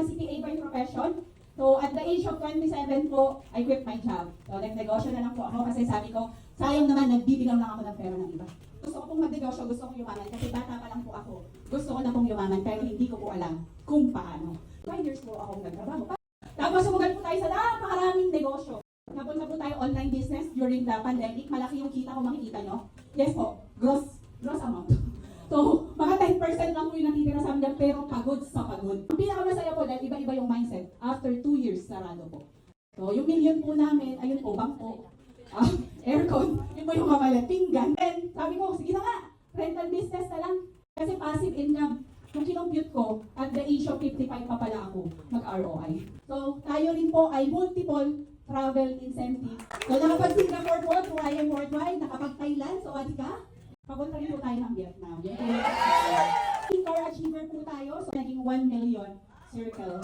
CPA by profession. So, at the age of 27 po, I quit my job. So, nag-negosyo na lang po ako kasi sabi ko, sayang naman, nagbibilang lang ako ng pera ng iba. Gusto ko pong magnegosyo, gusto ko yumaman kasi bata pa lang po ako. Gusto ko na pong yumaman pero hindi ko po alam kung paano. 5 years po akong nagtrabaho. Tapos sumugal po tayo sa napakaraming negosyo. Napunta po tayo online business during the pandemic. Malaki yung kita kung makikita nyo. Yes po, gross amount. So, mga 10% lang po yung natitira sa amin pero pagod sa pagod. Ang pinakamasaya po dahil iba-iba yung mindset after 2 years sarado po. So, yung million po namin, ayun po, bangko, aircon, yun po yung mamalit, pinggan. Then, sabi ko, sige na nga, rental business na lang. Kasi passive income. Kung kinompute ko, at the age of 55 pa pala ako mag-ROI. So, tayo rin po ay multiple travel incentive. So, nakapag-Singapore po, to IM Worldwide, nakapag-Thailand, so adi ka? Papunta rin po tayo ng Vietnam. Core achiever po tayo, so naging 1 million circle.